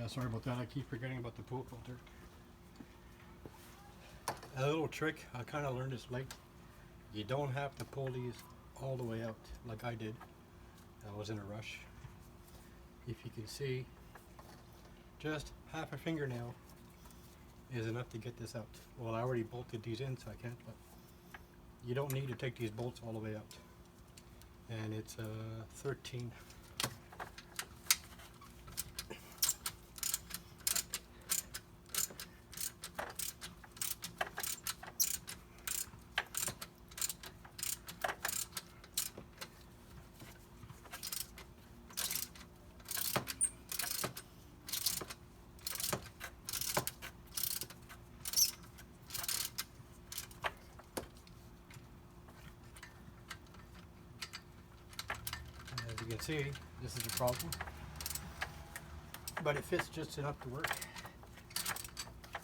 Sorry about that, I keep forgetting about the pool filter. A little trick, I kind of learned this late. You don't have to pull these all the way out like I did. I was in a rush. If you can see, just half a fingernail is enough to get this out. Well, I already bolted these in, so I can't, but you don't need to take these bolts all the way out. And it's 13. As you can see, this is the problem, but it fits just enough to work.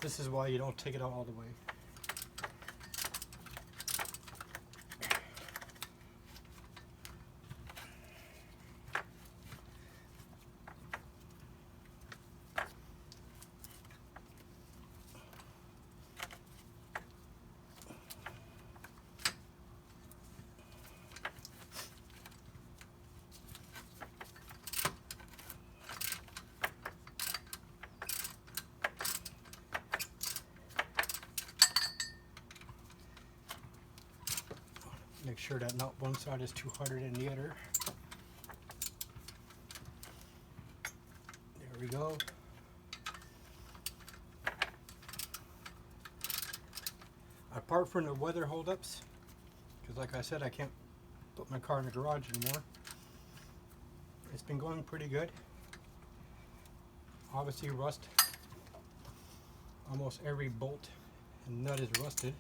This is why you don't take it out all the way. Make sure that not one side is too harder than the other. There we go. Apart from the weather holdups, because like I said, I can't put my car in the garage anymore. It's been going pretty good. Obviously rust. Almost every bolt and nut is rusted.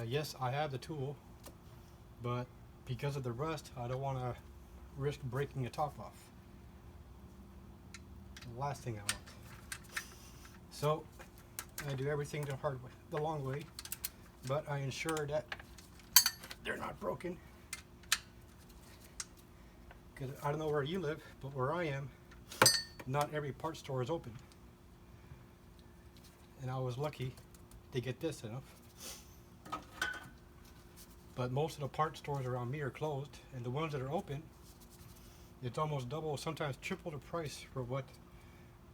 Yes, I have the tool, but because of the rust, I don't want to risk breaking the top off. The last thing I want. So I do everything the hard way, the long way, but I ensure that they're not broken. Because I don't know where you live, but where I am, not every part store is open. And I was lucky to get this enough. But most of the part stores around me are closed, and the ones that are open, it's almost double, sometimes triple the price for what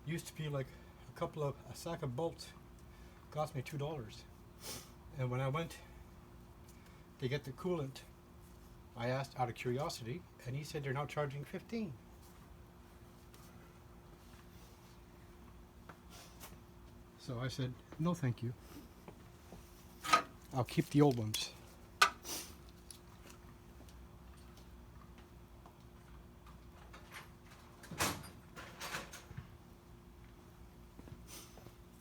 used to be like a sack of bolts cost me $2. And when I went to get the coolant, I asked out of curiosity, and he said they're now charging $15. So I said, no thank you. I'll keep the old ones.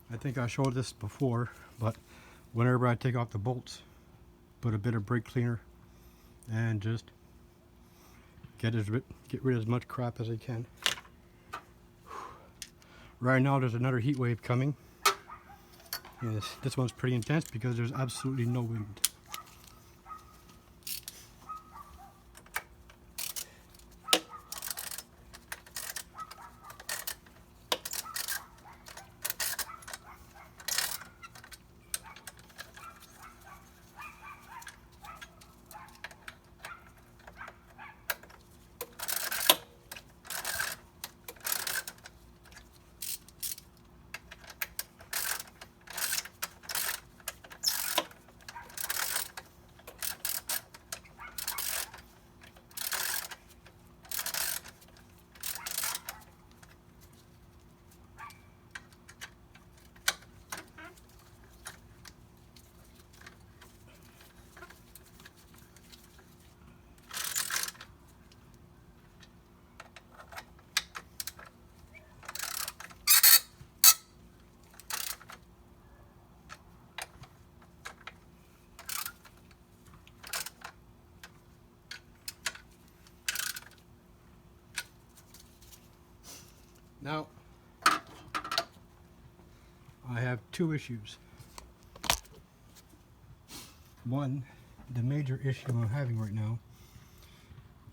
I think I showed this before, but whenever I take off the bolts, put a bit of brake cleaner and just get rid of as much crap as I can. Right now there's another heat wave coming. Yes, this one's pretty intense because there's absolutely no wind. Now, I have two issues. One, the major issue I'm having right now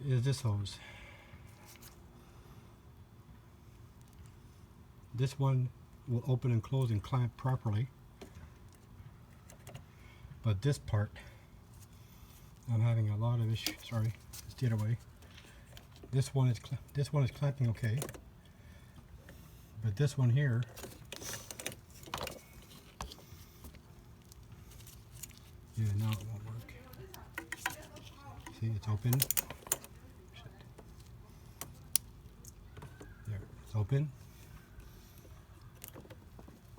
is this hose. This one will open and close and clamp properly, but this part I'm having a lot of issues. Sorry, let's get away. This one is clamping okay, but this one here, yeah, now it won't work. See, it's open. There, it's open.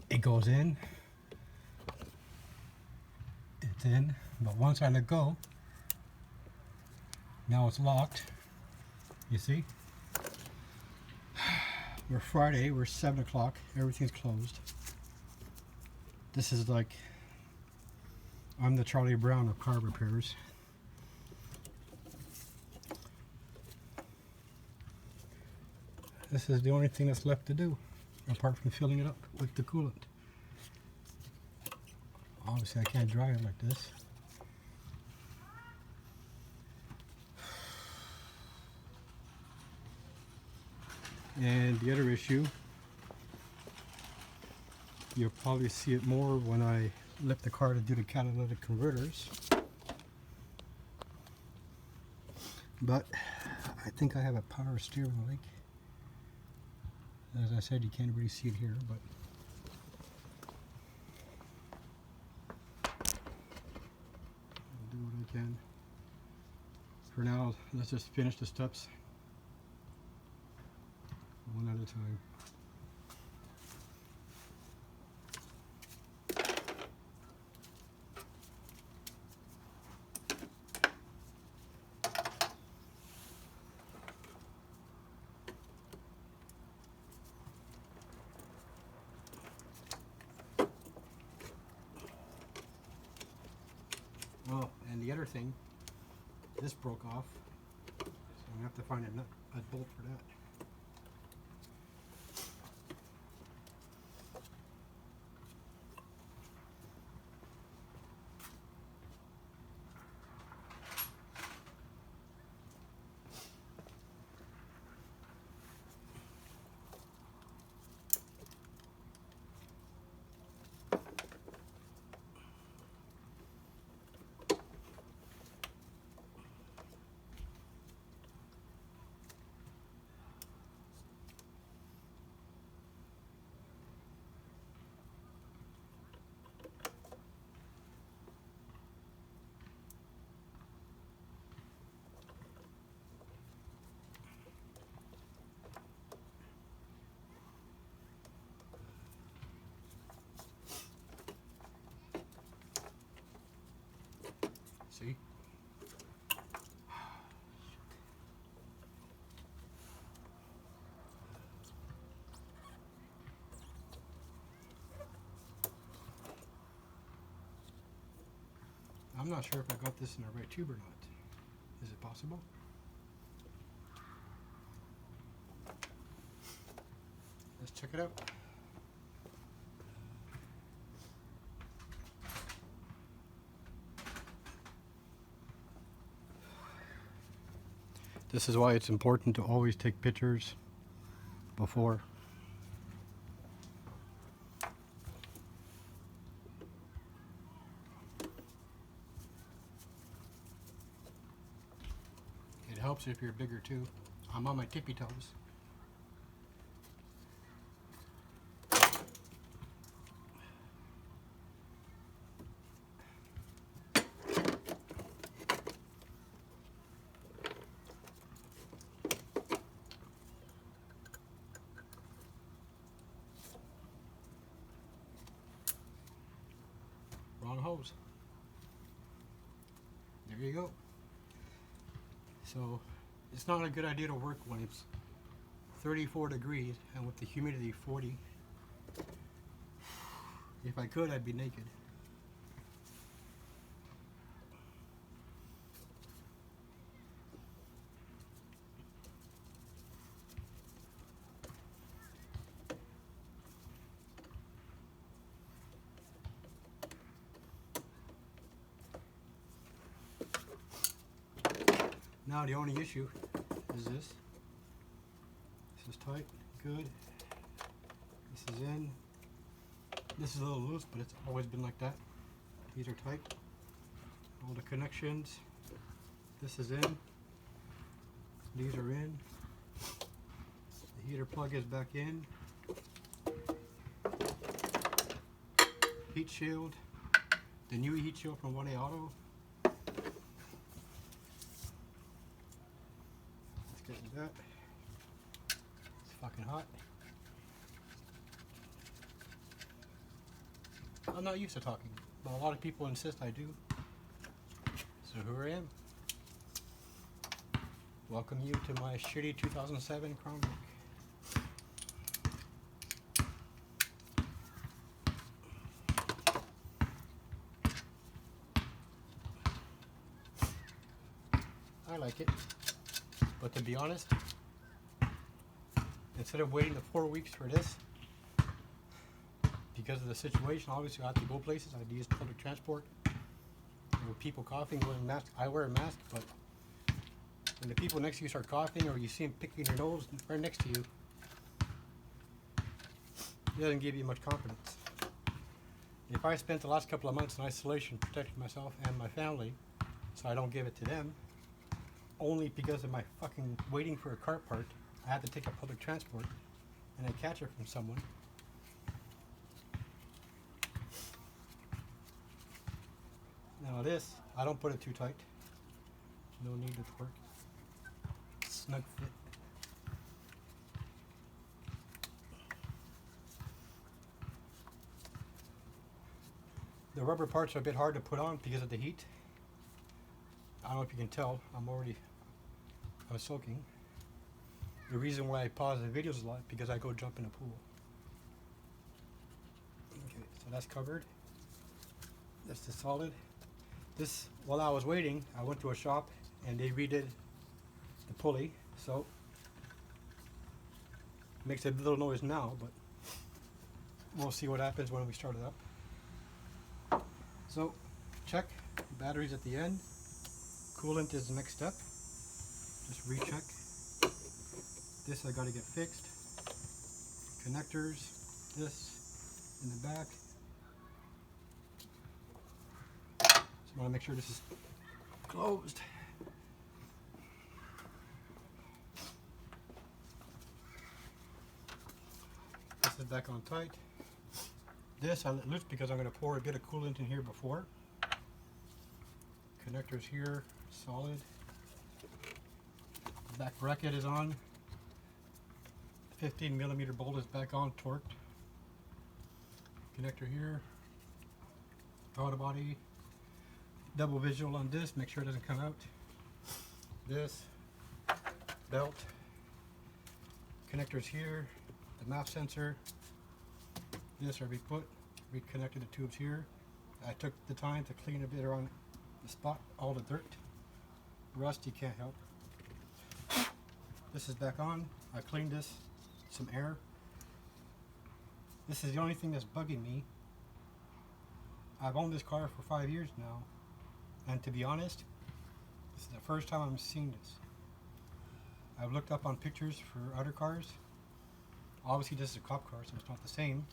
It goes in. It's in, but once I let go, now it's locked. You see? We're Friday, we're 7 o'clock, everything's closed. This is like, I'm the Charlie Brown of car repairs. This is the only thing that's left to do, apart from filling it up with the coolant. Obviously I can't dry it like this. And the other issue, you'll probably see it more when I lift the car to do the catalytic converters. But I think I have a power steering like. As I said, you can't really see it here, but I'll do what I can. For now, let's just finish the steps one at a time. Oh, and the other thing, this broke off, so I'm going to have to find a bolt for that. See? I'm not sure if I got this in the right tube or not. Is it possible? Let's check it out. This is why it's important to always take pictures before. It helps if you're bigger too. I'm on my tippy toes. Wrong hose. There you go. So it's not a good idea to work when it's 34 degrees and with the humidity 40. If I could, I'd be naked. Now the only issue is this. This is tight, good. is in. This is a little loose, but it's always been like that. These are tight. All the connections. This is in. These are in. The heater plug is back in. Heat shield. The new heat shield from 1A Auto. Let's get into that. It's fucking hot. I'm not used to talking, but a lot of people insist I do. So here I am. Welcome you to my shitty 2007 Crown Vic. I like it, but to be honest, instead of waiting the 4 weeks for this, because of the situation, obviously I have to go places. I have to use public transport. There were people coughing, wearing masks. I wear a mask, but when the people next to you start coughing, or you see them picking their nose right next to you, it doesn't give you much confidence. If I spent the last couple of months in isolation protecting myself and my family, so I don't give it to them, only because of my fucking waiting for a car part, I had to take a public transport and I catch it from someone. Now this, I don't put it too tight. No need to work. Snug fit. The rubber parts are a bit hard to put on because of the heat. I don't know if you can tell, I'm soaking. The reason why I pause the videos a lot because I go jump in a pool. Okay, so that's covered. This is solid. This, while I was waiting, I went to a shop and they redid the pulley, so it makes a little noise now, but we'll see what happens when we start it up. So, check, batteries at the end, coolant is the next step, just recheck. This I gotta get fixed, connectors, this in the back. I want to make sure this is closed. This is back on tight. This I let loose because I'm going to pour a bit of coolant in here before. Connectors here, solid. Back bracket is on. 15mm bolt is back on, torqued. Connector here. Auto body. Double visual on this, make sure it doesn't come out. This belt, connectors here, the map sensor. This are reconnected the tubes here. I took the time to clean a bit around the spot, all the dirt, rust you can't help. This is back on. I cleaned this, some air. This is the only thing that's bugging me. I've owned this car for 5 years now. And to be honest, this is the first time I'm seeing this. I've looked up on pictures for other cars. Obviously this is a cop car, so it's not the same.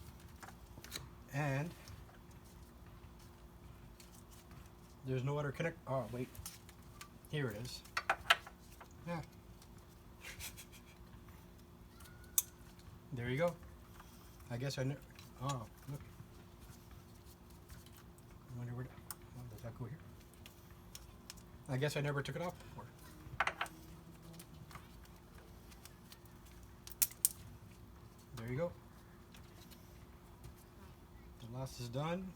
And there's no other connect. Oh wait, here it is. Yeah. There you go. I guess I know. Oh, look. I wonder where. Oh, does that go here? I guess I never took it off before. There you go. The last is done.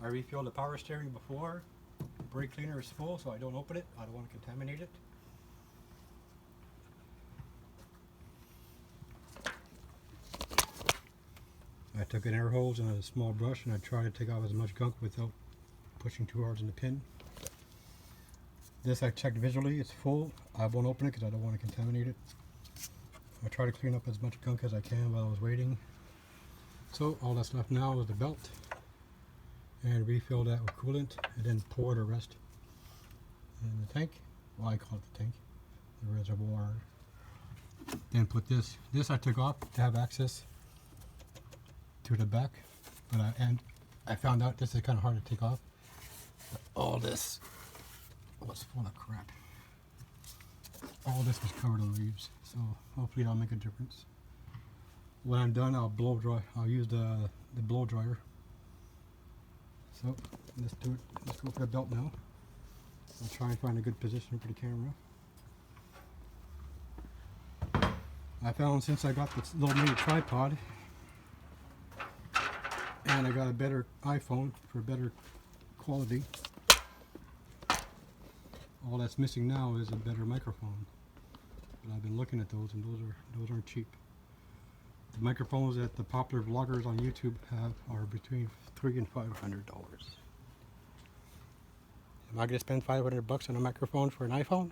I refilled the power steering before. The brake cleaner is full, so I don't open it. I don't want to contaminate it. I took an air hose and a small brush and I tried to take off as much gunk without pushing too hard in the pin. This I checked visually, it's full. I won't open it because I don't want to contaminate it. I try to clean up as much gunk as I can while I was waiting. So all that's left now is the belt, and refill that with coolant and then pour the rest in the tank. Well, I call it the tank, the reservoir. Then put this. This I took off to have access to the back, but I found out this is kind of hard to take off. But all this was full of crap. All this was covered in leaves, so hopefully that'll make a difference. When I'm done, I'll blow dry. I'll use the blow dryer. So let's do it. Let's go for the belt now. I'll try and find a good position for the camera. I found since I got this little mini tripod and I got a better iPhone for better quality, all that's missing now is a better microphone. But I've been looking at those, and those aren't cheap. The microphones that the popular vloggers on YouTube have are between $300 and $500. Am I going to spend $500 on a microphone for an iPhone?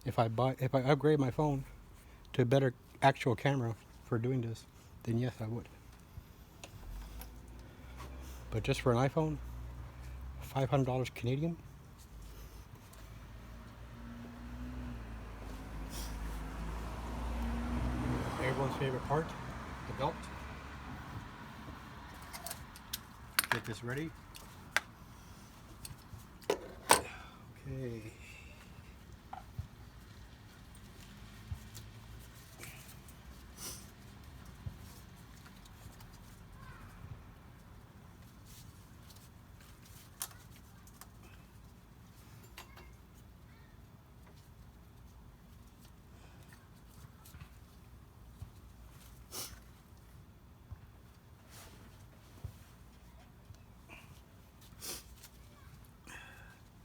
If I upgrade my phone to a better actual camera for doing this, then yes, I would. But just for an iPhone, $500 Canadian. Everyone's favorite part, the belt. Get this ready. Okay.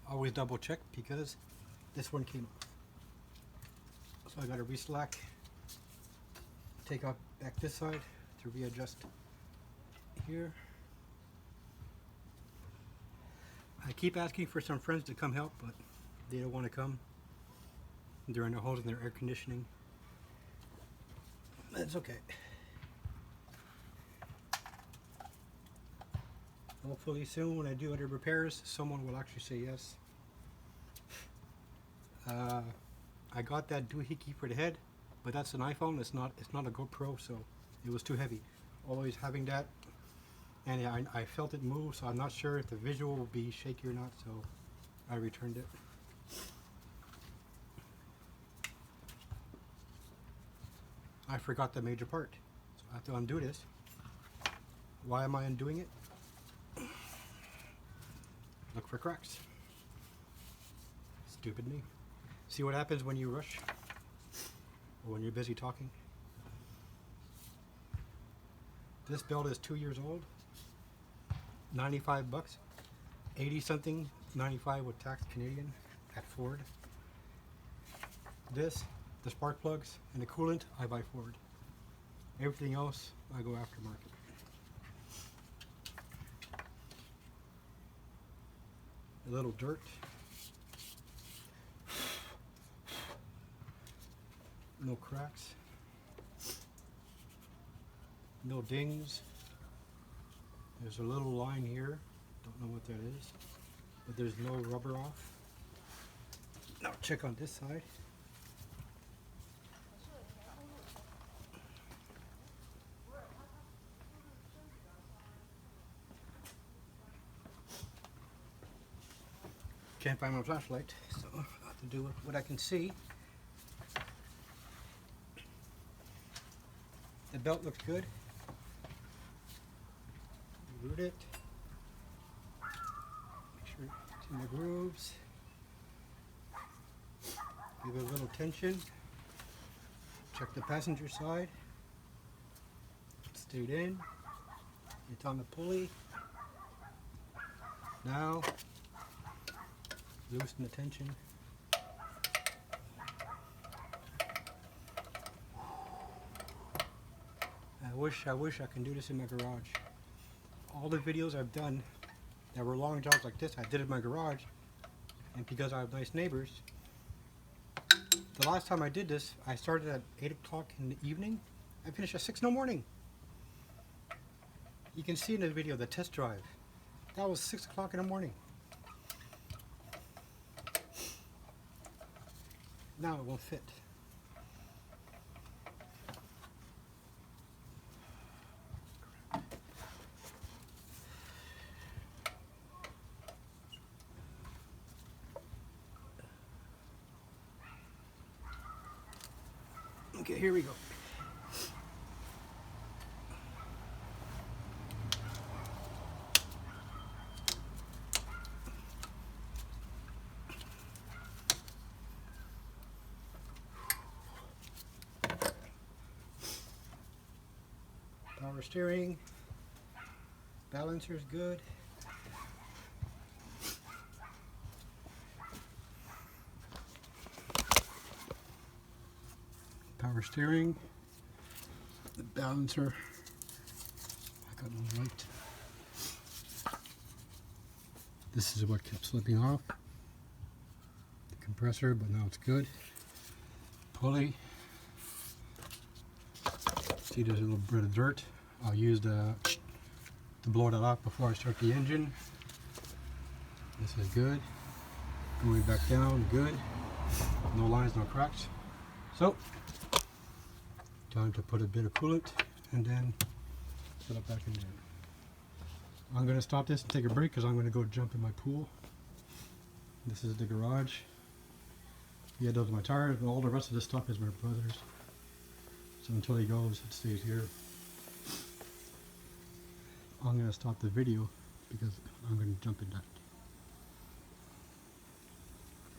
Always double check because this one came off. So I got to reslack, take out back this side to readjust here. I keep asking for some friends to come help, but they don't want to come. There are no holes in their air conditioning. That's okay. Hopefully soon when I do other repairs, someone will actually say yes. I got that doohickey for the head, but that's an iPhone. It's not a GoPro, so it was too heavy. Always having that, and I felt it move, so I'm not sure if the visual will be shaky or not. So I returned it. I forgot the major part, so I have to undo this. Why am I undoing it? Look for cracks. Stupid me. See what happens when you rush or when you're busy talking? This belt is 2 years old. 95 bucks. 80 something, 95 with tax Canadian at Ford. This, the spark plugs and the coolant, I buy Ford. Everything else, I go aftermarket. A little dirt. No cracks. No dings. There's a little line here. Don't know what that is. But there's no rubber off. Now check on this side. Can't find my flashlight, so I'll have to do what I can see. The belt looks good. Root it. Make sure it's in the grooves. Give it a little tension. Check the passenger side. It stayed in. It's on the pulley. Now, loosen the tension. I wish I can do this in my garage. All the videos I've done that were long jobs like this, I did in my garage. And because I have nice neighbors, the last time I did this, I started at 8 o'clock in the evening. I finished at 6 in the morning. You can see in the video, the test drive. That was 6 o'clock in the morning. Now it won't fit. Okay, here we go. Power steering, balancer's good. Power steering, the balancer, I got no light. This is what kept slipping off, the compressor, but now it's good. Pulley, see there's a little bit of dirt. I'll use to blow that off before I start the engine. This is good. Going back down, good. No lines, no cracks. So, time to put a bit of coolant and then put it back in there. I'm going to stop this and take a break because I'm going to go jump in my pool. This is the garage. Yeah, those are my tires, and all the rest of this stuff is my brother's. So until he goes, it stays here. I'm going to stop the video because I'm going to jump in that.